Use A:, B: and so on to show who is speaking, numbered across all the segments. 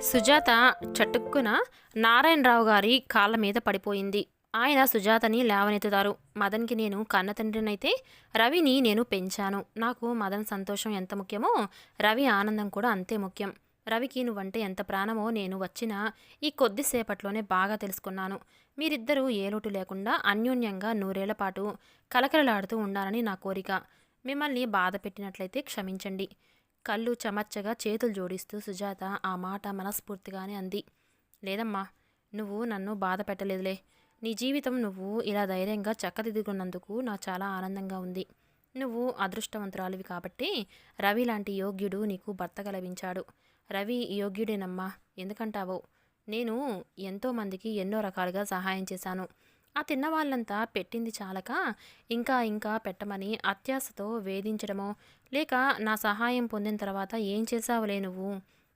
A: సుజాత చటుక్కున నారాయణరావు గారి కాళ్ళ మీద పడిపోయింది. ఆయన సుజాతని లేవనెత్తుతారు. మదన్కి నేను కన్న తండ్రినైతే రవిని నేను పెంచాను. నాకు మదన్ సంతోషం ఎంత ముఖ్యమో రవి ఆనందం కూడా అంతే ముఖ్యం. రవికి నువ్వంటే ఎంత ప్రాణమో నేను వచ్చిన ఈ కొద్దిసేపట్లోనే బాగా తెలుసుకున్నాను. మీరిద్దరూ ఏ లోటు లేకుండా అన్యోన్యంగా నూరేళ్ల పాటు కలకలలాడుతూ ఉండాలని నా కోరిక. మిమ్మల్ని బాధ పెట్టినట్లయితే క్షమించండి. కళ్ళు చెమర్చగా చేతులు జోడిస్తూ సుజాత ఆ మాట మనస్ఫూర్తిగానే అంది. లేదమ్మా, నువ్వు నన్ను బాధ పెట్టలేదులే. నీ జీవితం నువ్వు ఇలా ధైర్యంగా చక్కదిద్దుకున్నందుకు నాకు చాలా ఆనందంగా ఉంది. నువ్వు అదృష్టవంతురాలివి కాబట్టి రవి లాంటి యోగ్యుడు నీకు భర్తగా లభించాడు. రవి యోగ్యుడేనమ్మా. ఎందుకంటావో, నేను ఎంతోమందికి ఎన్నో రకాలుగా సహాయం చేశాను. ఆ తిన్నవాళ్ళంతా పెట్టింది చాలక ఇంకా ఇంకా పెట్టమని అత్యాశతో వేధించడమో, లేక నా సహాయం పొందిన తర్వాత ఏం చేశావులే నువ్వు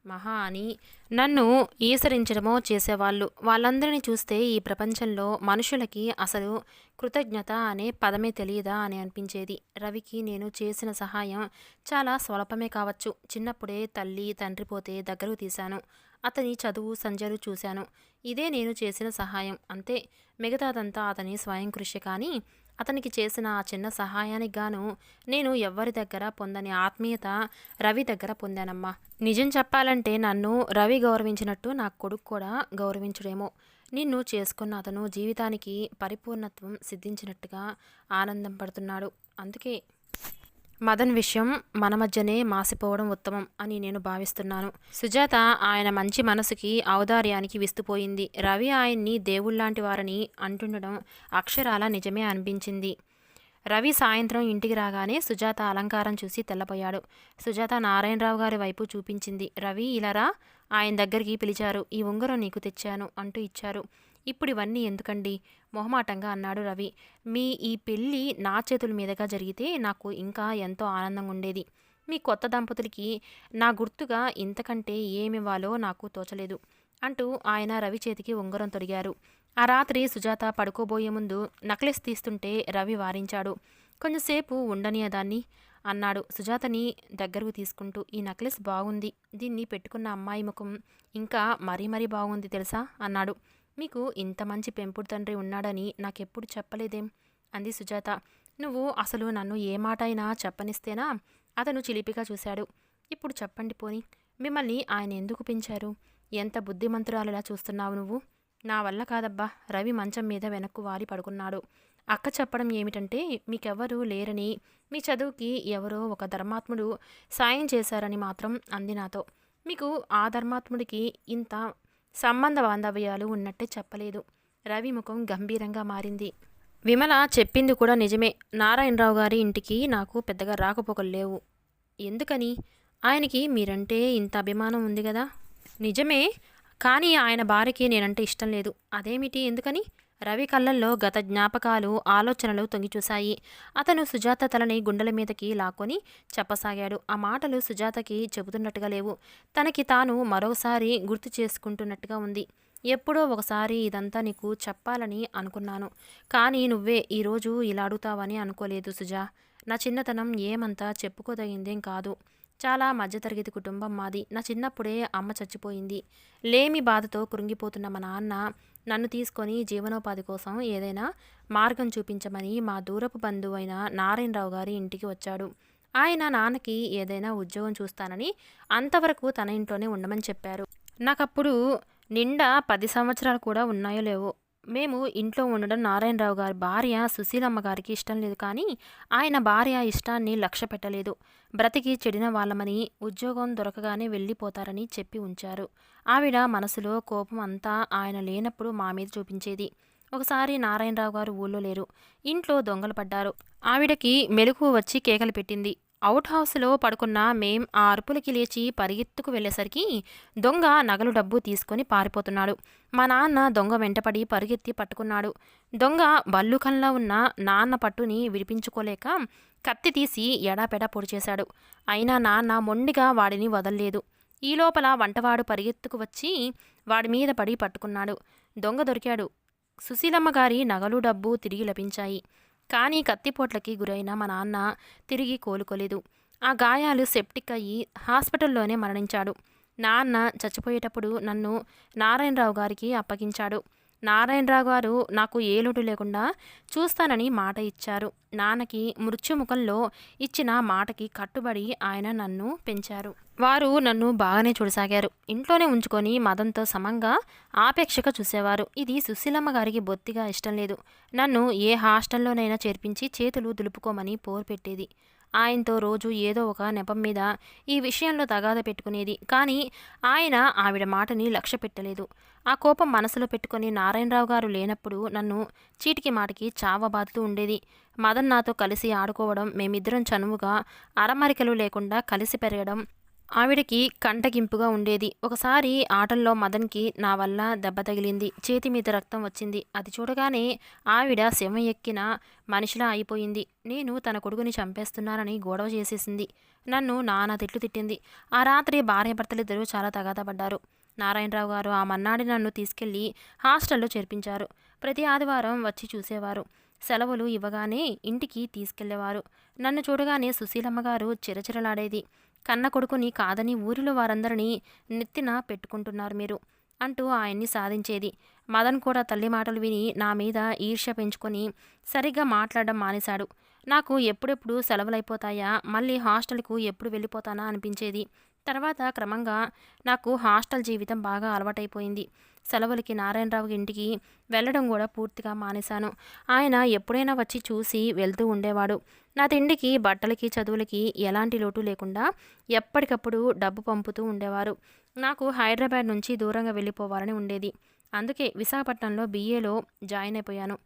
A: మహా అని నన్ను ఈసరించడమో చేసేవాళ్ళు. వాళ్ళందరినీ చూస్తే ఈ ప్రపంచంలో మనుషులకి అసలు కృతజ్ఞత అనే పదమే తెలియదా అని అనిపించేది. రవికి నేను చేసిన సహాయం చాలా స్వల్పమే కావచ్చు. చిన్నప్పుడే తల్లి తండ్రి పోతే దగ్గరకు తీశాను. అతని చదువు సంజలు చూశాను. ఇదే నేను చేసిన సహాయం అంతే. మిగతాదంతా అతని స్వయం కృషి. కానీ అతనికి చేసిన ఆ చిన్న సహాయానికి గాను నేను ఎవ్వరి దగ్గర పొందని ఆత్మీయత రవి దగ్గర పొందానమ్మా. నిజం చెప్పాలంటే నన్ను రవి గౌరవించినట్టు నా కొడుకు కూడా గౌరవించుడేమో. నిన్ను చేసుకున్న అతను జీవితానికి పరిపూర్ణత్వం సిద్ధించినట్టుగా ఆనందం పడుతున్నాడు. అందుకే మదన్ విషయం మన మధ్యనే మాసిపోవడం ఉత్తమం అని నేను భావిస్తున్నాను. సుజాత ఆయన మంచి మనసుకి ఔదార్యానికి విస్తుపోయింది. రవి ఆయన్ని దేవుళ్లాంటి వారని అంటుండడం అక్షరాల నిజమే అనిపించింది. రవి సాయంత్రం ఇంటికి రాగానే సుజాత అలంకారం చూసి తెల్లపోయాడు. సుజాత నారాయణరావు గారి వైపు చూపించింది. రవి ఇలారా, ఆయన దగ్గరికి పిలిచారు. ఈ ఉంగరం నీకు తెచ్చాను అంటూ ఇచ్చారు. ఇప్పుడు ఇవన్నీ ఎందుకండి మొహమాటంగా అన్నాడు రవి. మీ ఈ పెళ్ళి నా చేతుల మీదుగా జరిగితే నాకు ఇంకా ఎంతో ఆనందంగా ఉండేది. మీ కొత్త దంపతులకి నా గుర్తుగా ఇంతకంటే ఏమివ్వాలో నాకు తోచలేదు అంటూ ఆయన రవి చేతికి ఉంగరం తొడిగారు. ఆ రాత్రి సుజాత పడుకోబోయే ముందు నక్లెస్ తీస్తుంటే రవి వారించాడు. కొంచెంసేపు ఉండనియదాన్ని అన్నాడు సుజాతని దగ్గరకు తీసుకుంటూ. ఈ నక్లెస్ బాగుంది. దీన్ని పెట్టుకున్న అమ్మాయి ముఖం ఇంకా మరీ మరీ బాగుంది తెలుసా అన్నాడు. మీకు ఇంత మంచి పెంపుడు తండ్రి ఉన్నాడని నాకెప్పుడు చెప్పలేదేం అంది సుజాత. నువ్వు అసలు నన్ను ఏ మాట అయినా చెప్పనిస్తేనా? అతను చిలిపిగా చూశాడు. ఇప్పుడు చెప్పండి పోని, మిమ్మల్ని ఆయన ఎందుకు పెంచారు? ఎంత బుద్ధిమంతురాలులా చూస్తున్నావు నువ్వు? నా వల్ల కాదబ్బా. రవి మంచం మీద వెనక్కు వాలి పడుకున్నాడు. అక్క చెప్పడం ఏమిటంటే మీకెవ్వరూ లేరని, మీ చదువుకి ఎవరో ఒక ధర్మాత్ముడు సాయం చేశారని మాత్రం అంది నాతో. మీకు ఆ ధర్మాత్ముడికి ఇంత సంబంధ బాంధవ్యాలు ఉన్నట్టే చెప్పలేదు. రవి ముఖం గంభీరంగా మారింది. విమల చెప్పింది కూడా నిజమే. నారాయణరావు గారి ఇంటికి నాకు పెద్దగా రాకపోకలు లేవు. ఎందుకని? ఆయనకి మీరంటే ఇంత అభిమానం ఉంది కదా. నిజమే, కానీ ఆయన భార్యకి నేనంటే ఇష్టం లేదు. అదేమిటి, ఎందుకని? రవి కళ్ళల్లో గత జ్ఞాపకాలు ఆలోచనలు తొంగిచూశాయి. అతను సుజాత తలని గుండెల మీదకి లాక్కొని చెప్పసాగాడు. ఆ మాటలు సుజాతకి చెబుతున్నట్టుగా లేవు. తనకి తాను మరోసారి గుర్తు చేసుకుంటున్నట్టుగా ఉంది. ఎప్పుడో ఒకసారి ఇదంతా నీకు చెప్పాలని అనుకున్నాను, కానీ నువ్వే ఈరోజు ఇలా అడుగుతావని అనుకోలేదు సుజా. నా చిన్నతనం ఏమంతా చెప్పుకోదగిందేం కాదు. చాలా మధ్యతరగతి కుటుంబం మాది. నా చిన్నప్పుడే అమ్మ చచ్చిపోయింది. లేమి బాధతో కృంగిపోతున్న మా నాన్న నన్ను తీసుకొని జీవనోపాధి కోసం ఏదైనా మార్గం చూపించమని మా దూరపు బంధువైన నారాయణరావు గారి ఇంటికి వచ్చాడు. ఆయన నాన్నకి ఏదైనా ఉద్యోగం చూస్తానని, అంతవరకు తన ఇంట్లోనే ఉండమని చెప్పారు. నాకప్పుడు నిండా 10 సంవత్సరాలు కూడా ఉన్నాయో లేవో. మేము ఇంట్లో ఉండడం నారాయణరావు గారి భార్య సుశీలమ్మ గారికి ఇష్టం లేదు. కానీ ఆయన భార్య ఇష్టాన్ని లక్ష్య పెట్టలేదు. బ్రతికి చెడిన వాళ్ళమని, ఉద్యోగం దొరకగానే వెళ్ళిపోతారని చెప్పి ఉంచారు. ఆవిడ మనసులో కోపం అంతా ఆయన లేనప్పుడు మా మీద చూపించేది. ఒకసారి నారాయణరావు గారు ఊళ్ళో లేరు. ఇంట్లో దొంగలు పడ్డారు. ఆవిడకి మెలకువ వచ్చి కేకలు పెట్టింది. అవుట్ హౌస్లో పడుకున్న మేం ఆ అరుపులకి లేచి పరిగెత్తుకు వెళ్ళేసరికి దొంగ నగలు డబ్బు తీసుకొని పారిపోతున్నాడు. మా నాన్న దొంగ వెంటపడి పరుగెత్తి పట్టుకున్నాడు. దొంగ బల్లుకంలా ఉన్న నాన్న పట్టుని విడిపించుకోలేక కత్తి తీసి ఎడాపెడా పొడిచేశాడు. అయినా నాన్న మొండిగా వాడిని వదల్లేదు. ఈ లోపల వంటవాడు పరిగెత్తుకు వచ్చి వాడి మీద పడి పట్టుకున్నాడు. దొంగ దొరికాడు. సుశీలమ్మ గారి నగలు డబ్బు తిరిగి లభించాయి. కానీ కత్తిపోట్లకి గురైన మా నాన్న తిరిగి కోలుకోలేదు. ఆ గాయాలు సెప్టిక్ అయ్యి హాస్పిటల్లోనే మరణించాడు. నాన్న చచ్చిపోయేటప్పుడు నన్ను నారాయణరావు గారికి అప్పగించాడు. నారాయణరావు గారు నాకు ఏ లోటు లేకుండా చూస్తానని మాట ఇచ్చారు. నాన్నకి మృత్యుముఖంలో ఇచ్చిన మాటకి కట్టుబడి ఆయన నన్ను పెంచారు. వారు నన్ను బాగానే చూడసాగారు. ఇంట్లోనే ఉంచుకొని మదంతో సమంగా ఆపేక్షగా చూసేవారు. ఇది సుశీలమ్మ గారికి బొత్తిగా ఇష్టం లేదు. నన్ను ఏ హాస్టల్లోనైనా చేర్పించి చేతులు దులుపుకోమని పోరు పెట్టేది. ఆయనతో రోజు ఏదో ఒక నెపం మీద ఈ విషయంలో తగాద పెట్టుకునేది. కానీ ఆయన ఆవిడ మాటని లక్ష్య పెట్టలేదు. ఆ కోపం మనసులో పెట్టుకొని నారాయణరావు గారు లేనప్పుడు నన్ను చీటికి మాటికి చావబాదుతూ ఉండేది. మదన్ నాతో కలిసి ఆడుకోవడం, మేమిద్దరం చనువుగా అరమరికలు లేకుండా కలిసి పెరగడం ఆవిడకి కంటగింపుగా ఉండేది. ఒకసారి ఆటల్లో మదన్కి నా వల్ల దెబ్బ తగిలింది. చేతి మీద రక్తం వచ్చింది. అది చూడగానే ఆవిడ శవం ఎక్కిన మనిషిలా అయిపోయింది. నేను తన కొడుకుని చంపేస్తున్నానని గొడవ చేసేసింది. నన్ను నానా తిట్లు తిట్టింది. ఆ రాత్రి భార్యాభర్తలిద్దరూ చాలా తగాదా పడ్డారు. నారాయణరావు గారు ఆ మన్నాడి నన్ను తీసుకెళ్లి హాస్టల్లో చేర్పించారు. ప్రతి ఆదివారం వచ్చి చూసేవారు. సెలవులు ఇవ్వగానే ఇంటికి తీసుకెళ్లేవారు. నన్ను చూడగానే సుశీలమ్మ గారు చిరచిరలాడేది. కన్న కొడుకుని కాదని ఊరిలో వారందరినీ నెత్తిన పెట్టుకుంటున్నారు మీరు అంటూ ఆయన్ని సాధించేది. మదన్ కూడా తల్లి మాటలు విని నా మీద ఈర్ష్య పెంచుకొని సరిగ్గా మాట్లాడడం మానేశాడు. నాకు ఎప్పుడెప్పుడు సెలవులైపోతాయా, మళ్ళీ హాస్టల్కు ఎప్పుడు వెళ్ళిపోతానా అనిపించేది. తర్వాత క్రమంగా నాకు హాస్టల్ జీవితం బాగా అలవాటైపోయింది. సెలవులకి నారాయణరావు ఇంటికి వెళ్ళడం కూడా పూర్తిగా మానేశాను. ఆయన ఎప్పుడైనా వచ్చి చూసి వెళ్తూ ఉండేవాడు. నా తిండికి, బట్టలకి, చదువులకి ఎలాంటి లోటు లేకుండా ఎప్పటికప్పుడు డబ్బు పంపుతూ ఉండేవారు. నాకు హైదరాబాద్ నుంచి దూరంగా వెళ్ళిపోవాలని ఉండేది. అందుకే విశాఖపట్నంలో BAలో జాయిన్ అయిపోయాను.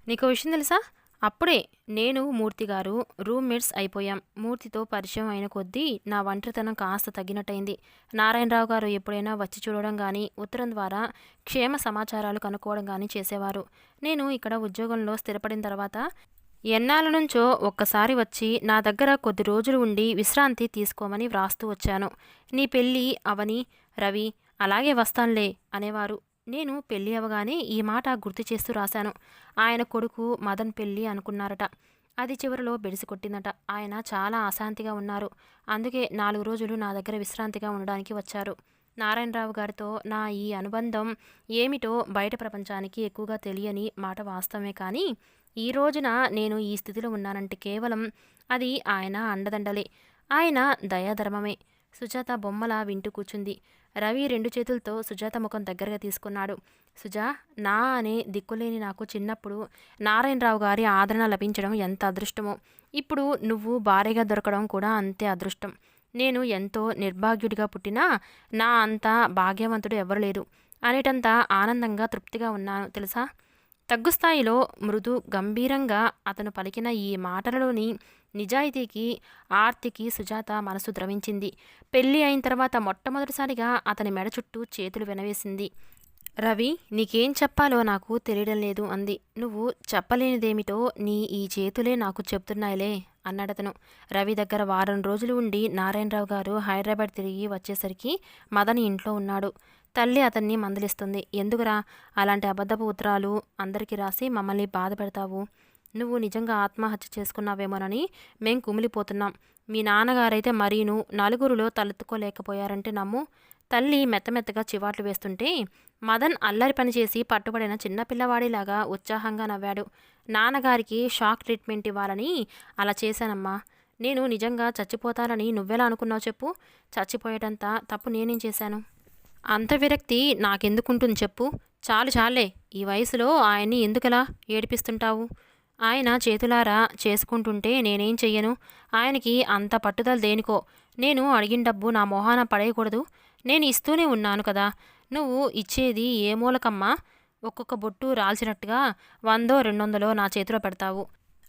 A: నీకో విషయం తెలుసా? అప్పుడే నేను మూర్తి గారు రూమ్మేట్స్ అయిపోయాం. మూర్తితో పరిచయం అయిన కొద్దీ నా ఒంటరితనం కాస్త తగ్గినట్టయింది. నారాయణరావు గారు ఎప్పుడైనా వచ్చి చూడడం కానీ, ఉత్తరం ద్వారా క్షేమ సమాచారాలు కనుక్కోవడం కానీ చేసేవారు. నేను ఇక్కడ ఉద్యోగంలో స్థిరపడిన తర్వాత ఎన్నాళ్ళ నుంచో ఒక్కసారి వచ్చి నా దగ్గర కొద్ది రోజులు ఉండి విశ్రాంతి తీసుకోమని వ్రాస్తూ వచ్చాను. నీ పెళ్ళి అవని రవి అలాగే వస్తానులే అనేవారు. నేను పెళ్ళి అవగానే ఈ మాట గుర్తు చేస్తూ రాశాను. ఆయన కొడుకు మదన్ పెళ్ళి అనుకున్నారట. అది చివరిలో బెడిసి కొట్టిందట. ఆయన చాలా అశాంతిగా ఉన్నారు. అందుకే 4 రోజులు నా దగ్గర విశ్రాంతిగా ఉండడానికి వచ్చారు. నారాయణరావు గారితో నా ఈ అనుబంధం ఏమిటో బయట ప్రపంచానికి ఎక్కువగా తెలియని మాట వాస్తవమే. కానీ ఈ రోజున నేను ఈ స్థితిలో ఉన్నానంటే కేవలం అది ఆయన అండదండలే, ఆయన దయాధర్మమే. సుజాత బొమ్మలా వింటూ కూర్చుంది. రవి 2 చేతులతో సుజాత ముఖం దగ్గరగా తీసుకున్నాడు. సుజా, నా అనే దిక్కులేని నాకు చిన్నప్పుడు నారాయణరావు గారి ఆదరణ లభించడం ఎంత అదృష్టమో, ఇప్పుడు నువ్వు భార్యగా దొరకడం కూడా అంతే అదృష్టం. నేను ఎంతో నిర్భాగ్యుడిగా పుట్టినా నా అంత భాగ్యవంతుడు ఎవరు లేరు అనేటంత ఆనందంగా, తృప్తిగా ఉన్నాను తెలుసా. తగ్గుస్థాయిలో మృదు గంభీరంగా అతను పలికిన ఈ మాటలలోని నిజాయితీకి, ఆర్తికి సుజాత మనసు ద్రవించింది. పెళ్ళి అయిన తర్వాత మొట్టమొదటిసారిగా అతని మెడ చుట్టూ చేతులు వెనవేసింది. రవి, నీకేం చెప్పాలో నాకు తెలియడం లేదు అంది. నువ్వు చెప్పలేనిదేమిటో నీ ఈ చేతులే నాకు చెప్తున్నాయిలే అన్నాడతను. రవి దగ్గర వారం రోజులు ఉండి నారాయణరావు గారు హైదరాబాద్ తిరిగి వచ్చేసరికి మదన్ ఇంట్లో ఉన్నాడు. తల్లి అతన్ని మందలిస్తుంది. ఎందుకురా అలాంటి అబద్ధపు ఉత్తరాలు అందరికీ రాసి మమ్మల్ని బాధ పెడతావు? నువ్వు నిజంగా ఆత్మహత్య చేసుకున్నావేమోనని మేం కుమిలిపోతున్నాం. మీ నాన్నగారైతే మరీను నలుగురిలో తలెత్తుకోలేకపోయారంటే నమ్ము. తల్లి మెత్తమెత్తగా చివాట్లు వేస్తుంటే మదన్ అల్లరి పనిచేసి పట్టుబడిన చిన్నపిల్లవాడిలాగా ఉత్సాహంగా నవ్వాడు. నాన్నగారికి షాక్ ట్రీట్మెంట్ ఇవ్వాలని అలా చేశానమ్మా. నేను నిజంగా చచ్చిపోతానని నువ్వెలా అనుకున్నావు చెప్పు? చచ్చిపోయేటంత తప్పు నేనేం చేశాను? అంత విరక్తి నాకెందుకుంటుంది చెప్పు? చాలే, ఈ వయసులో ఆయన్ని ఎందుకలా ఏడిపిస్తుంటావు? ఆయన చేతులారా చేసుకుంటుంటే నేనేం చెయ్యను? ఆయనకి అంత పట్టుదల దేనికో? నేను అడిగిన డబ్బు నా మొహాన పడేయకూడదు. నేను ఇస్తూనే ఉన్నాను కదా. నువ్వు ఇచ్చేది ఏ మూలకమ్మా? ఒక్కొక్క బొట్టు రాల్చినట్టుగా 100 200 నా చేతిలో పెడతావు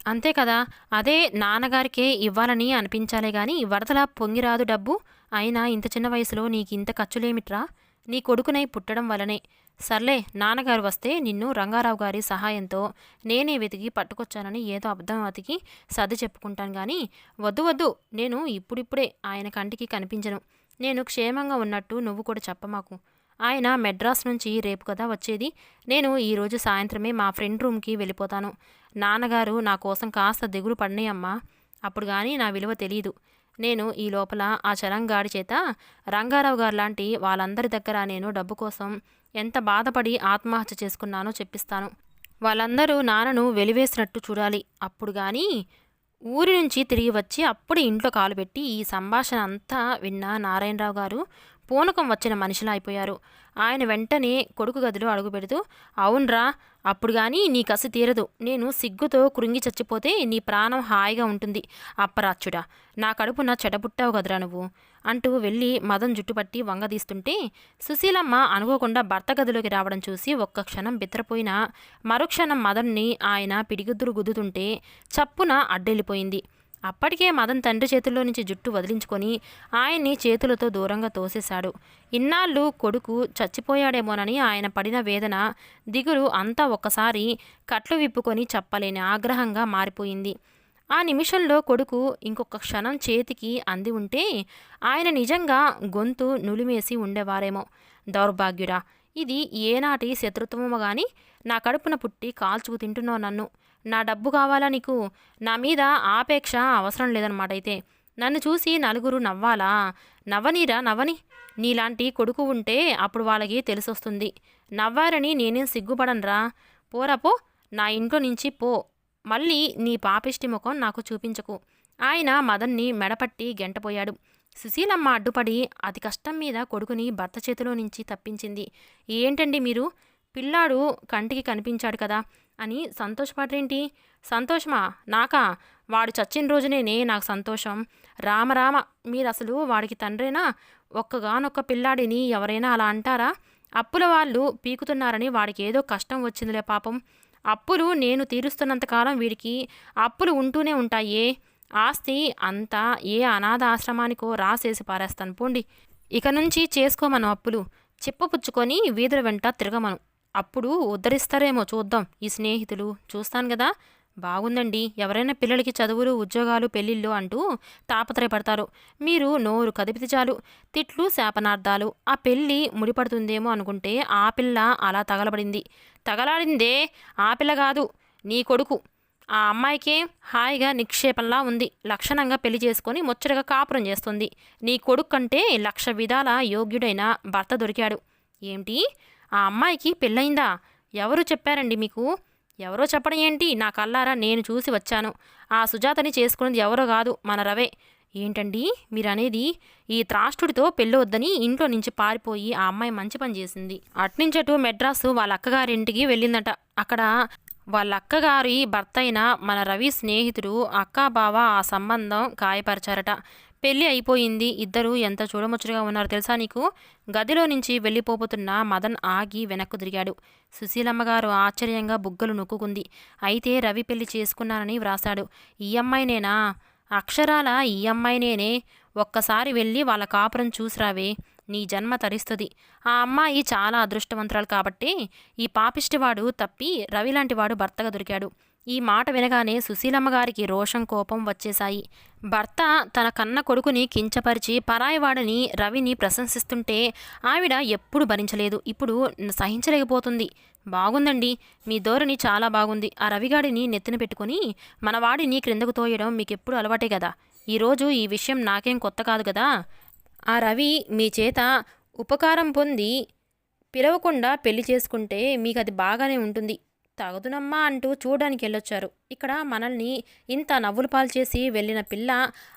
A: అంతే కదా. అదే నాన్నగారికే ఇవ్వాలని అనిపించాలే గాని వరదలా పొంగిరాదు డబ్బు. అయినా ఇంత చిన్న వయసులో నీకింత ఖర్చులేమిట్రా? నీ కొడుకునై పుట్టడం వలనే. సర్లే, నాన్నగారు వస్తే నిన్ను రంగారావు గారి సహాయంతో నేనే వెతికి పట్టుకొచ్చానని ఏదో అబద్ధం అతికి సర్ది చెప్పుకుంటాను గాని వద్దు, నేను ఇప్పుడిప్పుడే ఆయన కంటికి కనిపించను. నేను క్షేమంగా ఉన్నట్టు నువ్వు కూడా చెప్పమాకు. ఆయన మెడ్రాస్ నుంచి రేపు కదా వచ్చేది. నేను ఈరోజు సాయంత్రమే మా ఫ్రెండ్ రూమ్కి వెళ్ళిపోతాను. నాన్నగారు నా కోసం కాస్త దిగులు పడినాయమ్మా. అప్పుడు కానీ నా విలువ తెలీదు. నేను ఈ లోపల ఆ చలంగాడి చేత రంగారావు గారు లాంటి వాళ్ళందరి దగ్గర నేను డబ్బు కోసం ఎంత బాధపడి ఆత్మహత్య చేసుకున్నానో చెప్పిస్తాను. వాళ్ళందరూ నాన్నను వెలివేసినట్టు చూడాలి. అప్పుడు గాని ఊరి నుంచి తిరిగి వచ్చి అప్పుడు ఇంట్లో కాలు పెట్టి ఈ సంభాషణ అంతా విన్న నారాయణరావు గారు పూనకం వచ్చిన మనిషిలా అయిపోయారు. ఆయన వెంటనే కొడుకు గదిలో అడుగుపెడుతూ, అవునరా, అప్పుడు కానీ నీ కసి తీరదు. నేను సిగ్గుతో కృంగి చచ్చిపోతే నీ ప్రాణం హాయిగా ఉంటుంది. అప్పరాచ్చుడా, నా కడుపున చెడబుట్టావు కదరా నువ్వు అంటూ వెళ్ళి మదన్ జుట్టుపట్టి వంగదీస్తుంటే సుశీలమ్మ అనుకోకుండా భర్త గదిలోకి రావడం చూసి ఒక్క క్షణం బిత్తరపోయినా మరుక్షణం మదన్ని ఆయన పిడిగుద్దులు గుద్దుతుంటే చప్పున అడ్డెళ్ళిపోయింది. అప్పటికే మదన్ తండ్రి చేతుల్లో నుంచి జుట్టు వదిలించుకొని ఆయన్ని చేతులతో దూరంగా తోసేశాడు. ఇన్నాళ్ళు కొడుకు చచ్చిపోయాడేమోనని ఆయన పడిన వేదన, దిగులు అంతా ఒక్కసారి కట్లు విప్పుకొని చెప్పలేని ఆగ్రహంగా మారిపోయింది. ఆ నిమిషంలో కొడుకు ఇంకొక క్షణం చేతికి అంది ఉంటే ఆయన నిజంగా గొంతు నులిమేసి ఉండేవారేమో. దౌర్భాగ్యుడా, ఇది ఏనాటి శత్రుత్వమో గాని నా కడుపున పుట్టి కాల్చుకు తింటున్నావు నన్ను. నా డబ్బు కావాలా నీకు? నా మీద ఆపేక్ష అవసరం లేదనమాట. అయితే నన్ను చూసి నలుగురు నవ్వాలా? నవ్వనీరా, నవ్వని. నీలాంటి కొడుకు ఉంటే అప్పుడు వాళ్ళకి తెలిసొస్తుంది. నవ్వారని నేనేం సిగ్గుపడనరా. పోరా పో, నా ఇంట్లో నుంచి పో. మళ్ళీ నీ పాపిష్టి ముఖం నాకు చూపించకు. ఆయన మదన్ని మెడపట్టి గెంటపోయాడు. సుశీలమ్మ అడ్డుపడి అతి కష్టం మీద కొడుకుని భర్త చేతిలో నుంచి తప్పించింది. ఏంటండి మీరు? పిల్లాడు కంటికి కనిపించాడు కదా అని సంతోషపడరేంటి? సంతోషమా నాకా? వాడు చచ్చిన రోజునేనే నాకు సంతోషం. రామరామ, మీరసలు వాడికి తండ్రేనా? ఒక్కగానొక్క పిల్లాడిని ఎవరైనా అలా అంటారా? అప్పుల వాళ్ళు పీకుతున్నారని వాడికి ఏదో కష్టం వచ్చిందిలే పాపం. అప్పులు నేను తీరుస్తున్నంతకాలం వీడికి అప్పులు ఉంటూనే ఉంటాయే. ఆస్తి అంతా ఏ అనాథ ఆశ్రమానికో రాసేసి పారేస్తాను పోండి. ఇక నుంచి చేసుకోమను అప్పులు. చిప్పపుచ్చుకొని వీధుల వెంట తిరగమను. అప్పుడు ఉద్ధరిస్తారేమో చూద్దాం ఈ స్నేహితులు. చూస్తాను కదా. బాగుందండి. ఎవరైనా పిల్లలకి చదువులు, ఉద్యోగాలు, పెళ్ళిళ్ళు అంటూ తాపత్రయపడతారు. మీరు నోరు కదిపితే చాలు తిట్లు, శాపనార్థాలు. ఆ పెళ్ళి ముడిపడుతుందేమో అనుకుంటే ఆ పిల్ల అలా తగలబడింది. తగలాడిందే ఆ పిల్ల కాదు, నీ కొడుకు. ఆ అమ్మాయికేం హాయిగా నిక్షేపంలా ఉంది. లక్షణంగా పెళ్లి చేసుకొని ముచ్చటగా కాపురం చేస్తుంది. నీ కొడుకు కంటే 1,00,000 విధాల యోగ్యుడైన భర్త దొరికాడు. ఏమిటి? ఆ అమ్మాయికి పెళ్ళయిందా? ఎవరు చెప్పారండి మీకు? ఎవరో చెప్పడం ఏంటి? నా కల్లారా నేను చూసి వచ్చాను. ఆ సుజాతని చేసుకున్నది ఎవరో కాదు, మన రవే. ఏంటండి మీరనేది? ఈ త్రాష్టుడితో పెళ్ళొద్దని ఇంట్లో నుంచి పారిపోయి ఆ అమ్మాయి మంచి పని చేసింది. అట్నుంచటు మెడ్రాసు వాళ్ళ అక్కగారింటికి వెళ్ళిందట. అక్కడ వాళ్ళ అక్కగారి భర్త అయిన మన రవి స్నేహితుడు అక్కా బావ ఆ సంబంధం గాయపరిచారట. పెళ్ళి అయిపోయింది. ఇద్దరు ఎంత చూడముచ్చటగా ఉన్నారు తెలుసా నీకు? గదిలో నుంచి వెళ్ళిపోతున్న మదన్ ఆగి వెనక్కు తిరిగాడు. సుశీలమ్మగారు ఆశ్చర్యంగా బుగ్గలు నొక్కుంది. అయితే రవి పెళ్లి చేసుకున్నానని వ్రాశాడు. ఈ అమ్మాయినేనా? అక్షరాల ఈ అమ్మాయినేనే. ఒక్కసారి వెళ్ళి వాళ్ళ కాపురం చూసిరావే, నీ జన్మ తరిస్తుంది. ఆ అమ్మాయి చాలా అదృష్టవంతురాలు కాబట్టి ఈ పాపిష్టివాడు తప్పి రవిలాంటివాడు భర్తగా దొరికాడు. ఈ మాట వినగానే సుశీలమ్మగారికి రోషం, కోపం వచ్చేశాయి. భర్త తన కన్న కొడుకుని కించపరిచి పరాయివాడని రవిని ప్రశంసిస్తుంటే ఆవిడ ఎప్పుడు భరించలేదు, ఇప్పుడు సహించలేకపోతుంది. బాగుందండి, మీ ధోరణి చాలా బాగుంది. ఆ రవిగాడిని నెత్తిన పెట్టుకుని మన వాడిని క్రిందకు తోయడం మీకెప్పుడు అలవాటే కదా. ఈరోజు ఈ విషయం నాకేం కొత్త కాదు కదా. ఆ రవి మీ చేత ఉపకారం పొంది పిలవకుండా పెళ్లి చేసుకుంటే మీకు అది బాగానే ఉంటుంది. తగదునమ్మా అంటూ చూడడానికి వెళ్ళొచ్చారు. ఇక్కడ మనల్ని ఇంత నవ్వులు పాలు చేసి వెళ్ళిన పిల్ల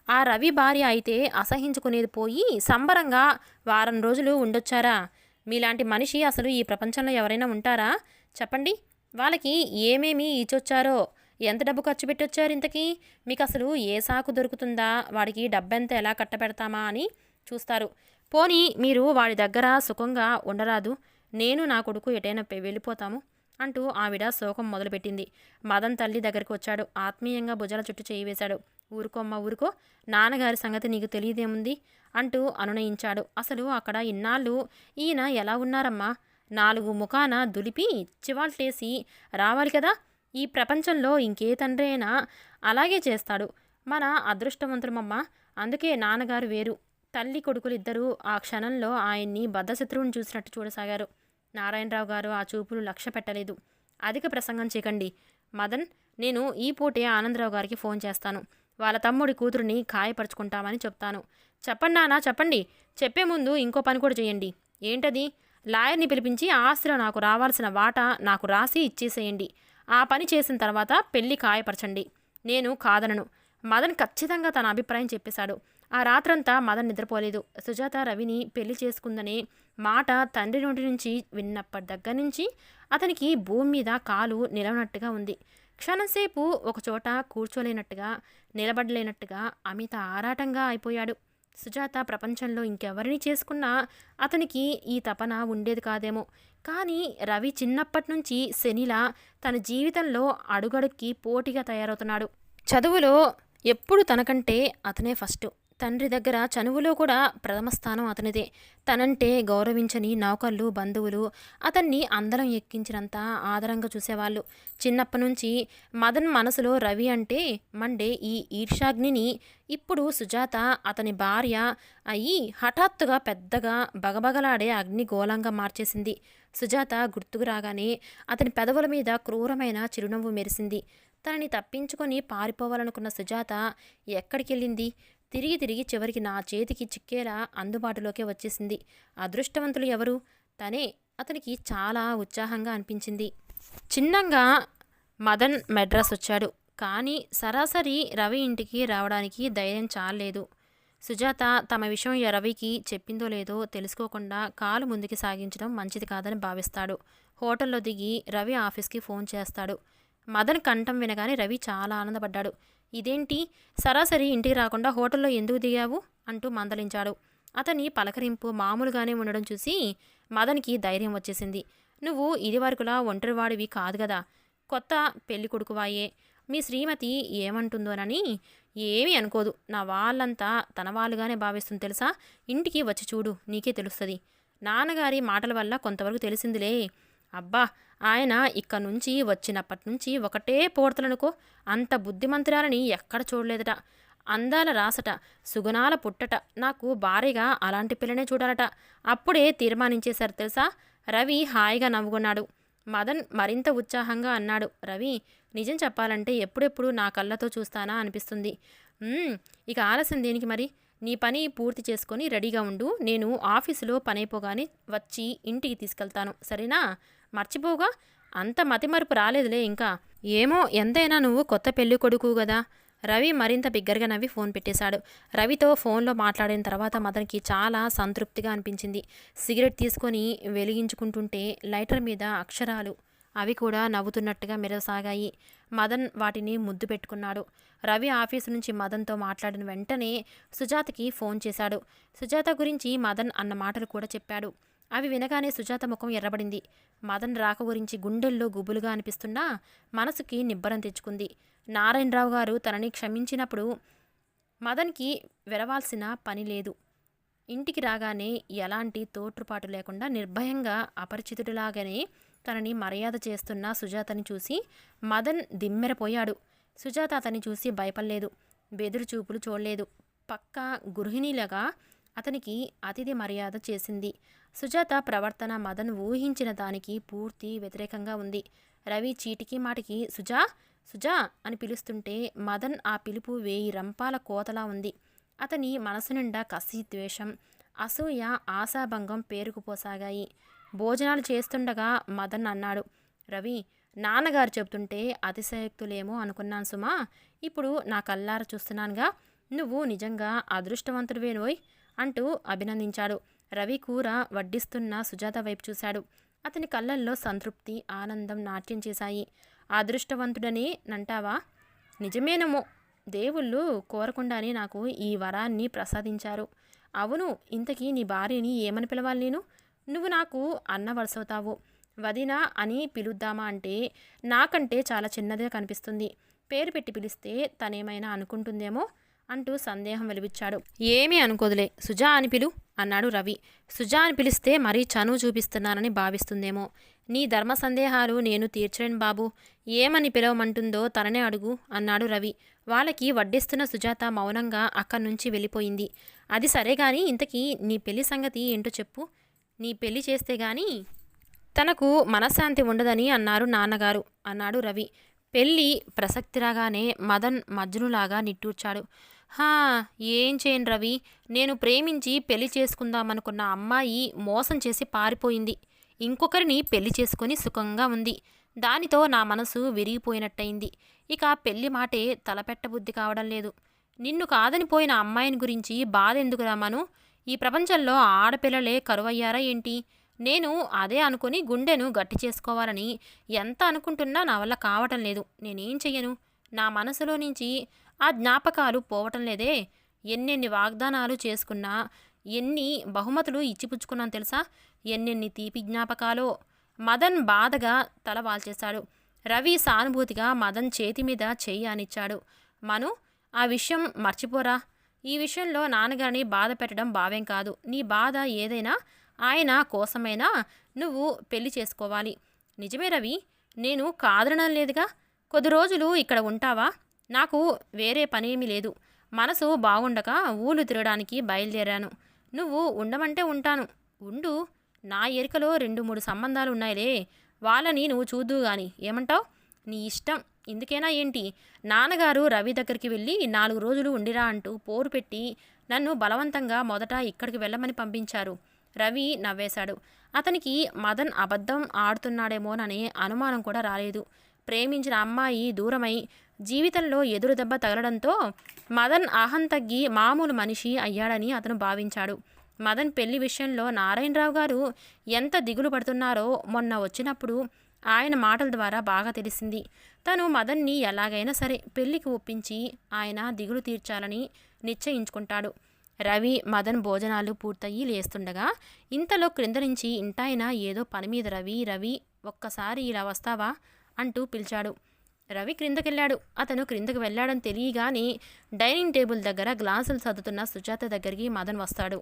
A: ఆ రవి భార్య అయితే అసహించుకునేది పోయి సంబరంగా వారం రోజులు ఉండొచ్చారా? మీలాంటి మనిషి అసలు ఈ ప్రపంచంలో ఎవరైనా ఉంటారా? చెప్పండి. వాళ్ళకి ఏమేమి ఇచ్చొచ్చారో, ఎంత డబ్బు ఖర్చు పెట్టొచ్చారు ఇంతకీ? మీకు అసలు ఏ సాకు దొరుకుతుందా? వాడికి డబ్బెంత ఎలా కట్టబెడతామా అని చూస్తారు. పోనీ మీరు వాడి దగ్గర సుఖంగా ఉండరాదు? నేను నా కొడుకు ఎటైనా వెళ్ళిపోతాము అంటూ ఆవిడ శోకం మొదలుపెట్టింది. మదన్ తల్లి దగ్గరికి వచ్చాడు. ఆత్మీయంగా భుజాల చుట్టూ చేయి వేశాడు. ఊరుకోమ్మ ఊరుకో, నాన్నగారి సంగతి నీకు తెలియదేముంది అంటూ అనునయించాడు. అసలు అక్కడ ఇన్నాళ్ళు ఈయన ఎలా ఉన్నారమ్మా? 4 ముఖాన దులిపి చివాల్టేసి రావాలి కదా. ఈ ప్రపంచంలో ఇంకే తండ్రి అయినా అలాగే చేస్తాడు. మన అదృష్టవంతులమ్మ. అందుకే నాన్నగారు వేరు. తల్లి కొడుకులిద్దరూ ఆ క్షణంలో ఆయన్ని బద్ధశత్రువుని చూసినట్టు చూడసాగారు. నారాయణరావు గారు ఆ చూపులు లక్ష్య పెట్టలేదు. అధిక ప్రసంగం చేయకండి మదన్, నేను ఈ పూటే ఆనందరావు గారికి ఫోన్ చేస్తాను. వాళ్ళ తమ్ముడి కూతురిని ఖాయపరుచుకుంటామని చెప్తాను. చెప్పండి నాన్న చెప్పండి. చెప్పే ముందు ఇంకో పని కూడా చేయండి. ఏంటది? లాయర్ని పిలిపించి ఆస్తిలో నాకు రావాల్సిన వాటా నాకు రాసి ఇచ్చేసేయండి. ఆ పని చేసిన తర్వాత పెళ్లి ఖాయపరచండి. నేను కాదనను. మదన్ ఖచ్చితంగా తన అభిప్రాయం చెప్పేశాడు. ఆ రాత్రంతా మదన్ నిద్రపోలేదు. సుజాత రవిని పెళ్లి చేసుకుందనే మాట తండ్రి నోటి నుంచి విన్నప్పటి దగ్గర నుంచి అతనికి భూమి మీద కాలు నిలవనట్టుగా ఉంది. క్షణంసేపు ఒకచోట కూర్చోలేనట్టుగా, నిలబడలేనట్టుగా అమిత ఆరాటంగా అయిపోయాడు. సుజాత ప్రపంచంలో ఇంకెవరిని చేసుకున్నా అతనికి ఈ తపన ఉండేది కాదేమో. కానీ రవి చిన్నప్పటి నుంచి శనిలా తన జీవితంలో అడుగడుక్కి పోటీగా తయారవుతున్నాడు. చదువులో ఎప్పుడు తనకంటే అతనే ఫస్ట్. తండ్రి దగ్గర చనువులో కూడా ప్రథమ స్థానం అతనిదే. తనంటే గౌరవించని నౌకర్లు, బంధువులు అతన్ని అందరం ఎక్కించినంత ఆదరంగా చూసేవాళ్ళు. చిన్నప్పటి నుంచి మదన్ మనసులో రవి అంటే మండే ఈ ఈర్ష్యాగ్నిని ఇప్పుడు సుజాత అతని భార్య అయి హఠాత్తుగా పెద్దగా బగబగలాడే అగ్నిగోళంగా మార్చేసింది. సుజాత గుర్తుకు రాగానే అతని పెదవుల మీద క్రూరమైన చిరునవ్వు మెరిసింది. తనని తప్పించుకొని పారిపోవాలనుకున్న సుజాత ఎక్కడికెళ్ళింది? తిరిగి తిరిగి చివరికి నా చేతికి చిక్కేలా అందుబాటులోకే వచ్చేసింది. అదృష్టవంతులు ఎవరు? తనే. అతనికి చాలా ఉత్సాహంగా అనిపించింది. చిన్నంగా మదన్ మెడ్రాస్ వచ్చాడు. కానీ సరాసరి రవి ఇంటికి రావడానికి ధైర్యం చాలలేదు. సుజాత తమ విషయం రవికి చెప్పిందో లేదో తెలుసుకోకుండా కాలు ముందుకి సాగించడం మంచిది కాదని భావిస్తాడు. హోటల్లో దిగి రవి ఆఫీస్కి ఫోన్ చేస్తాడు. మదన్ కంఠం వినగానే రవి చాలా ఆనందపడ్డాడు. ఇదేంటి, సరాసరి ఇంటికి రాకుండా హోటల్లో ఎందుకు దిగావు అంటూ మందలించాడు. అతని పలకరింపు మామూలుగానే ఉండడం చూసి మదన్కి ధైర్యం వచ్చేసింది. నువ్వు ఇదివరకులా ఒంటరివాడివి కాదు కదా, కొత్త పెళ్లి కొడుకువాయే. మీ శ్రీమతి ఏమంటుందోనని. ఏమీ అనుకోదు. నా వాళ్ళంతా తన వాళ్ళుగానే భావిస్తుంది తెలుసా. ఇంటికి వచ్చి చూడు, నీకే తెలుస్తుంది. నాన్నగారి మాటల వల్ల కొంతవరకు తెలిసిందిలే. అబ్బా, ఆయన ఇక్కడ నుంచి వచ్చినప్పటి నుంచి ఒకటే పోడతలనుకో. అంత బుద్ధిమంతురాలని ఎక్కడ చూడలేదట. అందాల రాసట, సుగుణాల పుట్టట. నాకు భారీగా అలాంటి పిల్లనే చూడాలట. అప్పుడే తీర్మానించేశారు తెలుసా. రవి హాయిగా నవ్వుకున్నాడు. మదన్ మరింత ఉత్సాహంగా అన్నాడు. రవి, నిజం చెప్పాలంటే ఎప్పుడెప్పుడు నా కళ్ళతో చూస్తానా అనిపిస్తుంది. ఇక ఆలస్యం దేనికి మరి? నీ పని పూర్తి చేసుకొని రెడీగా ఉండు. నేను ఆఫీసులో పనైపోగానే వచ్చి ఇంటికి తీసుకెళ్తాను, సరేనా? మర్చిపోగా. అంత మతిమరుపు రాలేదులే ఇంకా. ఏమో, ఎంతైనా నువ్వు కొత్త పెళ్లి కొడుకు కదా. రవి మరింత బిగ్గరగా నవ్వి ఫోన్ పెట్టేశాడు. రవితో ఫోన్లో మాట్లాడిన తర్వాత మదన్కి చాలా సంతృప్తిగా అనిపించింది. సిగరెట్ తీసుకొని వెలిగించుకుంటుంటే లైటర్ మీద అక్షరాలు అవి కూడా నవ్వుతున్నట్టుగా మెరవసాగాయి. మదన్ వాటిని ముద్దు పెట్టుకున్నాడు. రవి ఆఫీసు నుంచి మదన్తో మాట్లాడిన వెంటనే సుజాతకి ఫోన్ చేశాడు. సుజాత గురించి మదన్ అన్న మాటలు కూడా చెప్పాడు. అవి వినగానే సుజాత ముఖం ఎర్రబడింది. మదన్ రాక గురించి గుండెల్లో గుబులుగా అనిపిస్తున్నా మనసుకి నిబ్బరం తెచ్చుకుంది. నారాయణరావు గారు తనని క్షమించినప్పుడు మదన్కి వెరవాల్సిన పని లేదు. ఇంటికి రాగానే ఎలాంటి తోట్రుపాటు లేకుండా నిర్భయంగా అపరిచితుడిలాగానే తనని మర్యాద చేస్తున్న సుజాతని చూసి మదన్ దిమ్మెరపోయాడు. సుజాత అతన్ని చూసి భయపడలేదు, బెదురు చూపులు చూడలేదు. పక్కా గృహిణిలాగా అతనికి అతిథి మర్యాద చేసింది. సుజాత ప్రవర్తన మదన్ ఊహించిన దానికి పూర్తి వ్యతిరేకంగా ఉంది. రవి చీటికి మాటికి సుజా సుజా అని పిలుస్తుంటే మదన్ ఆ పిలుపు 1000 రంపాల కోతలా ఉంది. అతని మనసు నిండా కసి, ద్వేషం, అసూయ, ఆశాభంగం పేరుకుపోసాగాయి. భోజనాలు చేస్తుండగా మదన్ అన్నాడు. రవి, నాన్నగారు చెబుతుంటే అతిశయోక్తులేమో అనుకున్నాను సుమా. ఇప్పుడు నా కళ్ళార చూస్తున్నానుగా. నువ్వు నిజంగా అదృష్టవంతుడివేనోయ్ అంటూ అభినందించాడు. రవి కూర వడ్డిస్తున్న సుజాత వైపు చూశాడు. అతని కళ్ళల్లో సంతృప్తి, ఆనందం నాట్యం చేశాయి. అదృష్టవంతుడనే నంటావా? నిజమేనమో. దేవుళ్ళు కోరకుండానే నాకు ఈ వరాన్ని ప్రసాదించారు. అవును, ఇంతకీ నీ భార్యని ఏమని పిలవాలి నేను? నువ్వు నాకు అన్న వరుసవుతావు. వదినా అని పిలుద్దామా అంటే నాకంటే చాలా చిన్నదే కనిపిస్తుంది. పేరు పెట్టి పిలిస్తే తనేమైనా అనుకుంటుందేమో అంటూ సందేహం వెలివిచ్చాడు. ఏమీ అనుకోదులే, సుజా అని పిలు అన్నాడు రవి. సుజా అని పిలిస్తే మరీ చనువు చూపిస్తున్నానని భావిస్తుందేమో. నీ ధర్మ సందేహాలు నేను తీర్చలేను బాబు. ఏమని పిలవమంటుందో తననే అడుగు అన్నాడు రవి. వాళ్ళకి వడ్డిస్తున్న సుజాత మౌనంగా అక్కడి నుంచి వెళ్ళిపోయింది. అది సరే గాని, ఇంతకీ నీ పెళ్లి సంగతి ఏంటో చెప్పు. నీ పెళ్లి చేస్తే గాని తనకు మనశ్శాంతి ఉండదని అన్నారు నాన్నగారు అన్నాడు రవి. పెళ్ళి ప్రసక్తి రాగానే మదన్ మజ్నులాగా నిట్టూర్చాడు. హా, ఏం చేయను రవి, నేను ప్రేమించి పెళ్లి చేసుకుందామనుకున్న అమ్మాయి మోసం చేసి పారిపోయింది. ఇంకొకరిని పెళ్లి చేసుకొని సుఖంగా ఉంది. దానితో నా మనసు విరిగిపోయినట్టయింది. ఇక పెళ్లి మాటే తలపెట్టబుద్ధి కావడం లేదు. నిన్ను కాదని పోయిన అమ్మాయిని గురించి బాధ ఎందుకు రామాను? ఈ ప్రపంచంలో ఆడపిల్లలే కరువయ్యారా ఏంటి? నేను అదే అనుకుని గుండెను గట్టి చేసుకోవాలని ఎంత అనుకుంటున్నా నా వల్ల కావటం లేదు. నేనేం చెయ్యను? నా మనసులో నుంచి ఆ జ్ఞాపకాలు పోవటం లేదే. ఎన్నెన్ని వాగ్దానాలు చేసుకున్నా, ఎన్ని బహుమతులు ఇచ్చిపుచ్చుకున్నాను తెలుసా? ఎన్నెన్ని తీపి జ్ఞాపకాలో. మదన్ బాధగా తల వాల్చేశాడు. రవి సానుభూతిగా మదన్ చేతి మీద చెయ్యి ఆనిచ్చాడు. మను, ఆ విషయం మర్చిపోరా. ఈ విషయంలో నాన్నగారిని బాధ పెట్టడం భావ్యం కాదు. నీ బాధ ఏదైనా ఆయన కోసమైనా నువ్వు పెళ్లి చేసుకోవాలి. నిజమే రవి, నేను కాదనడం లేదుగా. కొద్ది రోజులు ఇక్కడ ఉంటావా? నాకు వేరే పనేమీ లేదు. మనసు బాగుండక ఊళ్ళు తిరగడానికి బయలుదేరాను. నువ్వు ఉండమంటే ఉంటాను. ఉండు. నా ఎరికలో 2-3 సంబంధాలు ఉన్నాయిలే. వాళ్ళని నువ్వు చూద్దు గాని. ఏమంటావ్? నీ ఇష్టం. ఇందుకేనా ఏంటి? నాన్నగారు రవి దగ్గరికి వెళ్ళి 4 రోజులు ఉండిరా అంటూ పోరు పెట్టి నన్ను బలవంతంగా మొదట ఇక్కడికి వెళ్ళమని పంపించారు. రవి నవ్వేశాడు. అతనికి మదన్ అబద్ధం ఆడుతున్నాడేమోననే అనుమానం కూడా రాలేదు. ప్రేమించిన అమ్మాయి దూరమై జీవితంలో ఎదురు దెబ్బ తగలడంతో మదన్ అహం తగ్గి మామూలు మనిషి అయ్యాడని అతను భావించాడు. మదన్ పెళ్లి విషయంలో నారాయణరావు గారు ఎంత దిగులు పడుతున్నారో మొన్న వచ్చినప్పుడు ఆయన మాటల ద్వారా బాగా తెలిసింది. తను మదన్ని ఎలాగైనా సరే పెళ్లికి ఒప్పించి ఆయన దిగులు తీర్చాలని నిశ్చయించుకుంటాడు. రవి మదన్ భోజనాలు పూర్తయి లేస్తుండగా ఇంతలో క్రింద నుంచి ఇంటాయన ఏదో పని మీద రవి రవి ఒక్కసారి ఇలా వస్తావా అంటూ పిలిచాడు. రవి క్రిందకెళ్ళాడు. అతను క్రిందకు వెళ్ళాడని తెలియగానే డైనింగ్ టేబుల్ దగ్గర గ్లాసులు సర్దుతున్న సుజాత దగ్గరికి మదన్ వస్తాడు.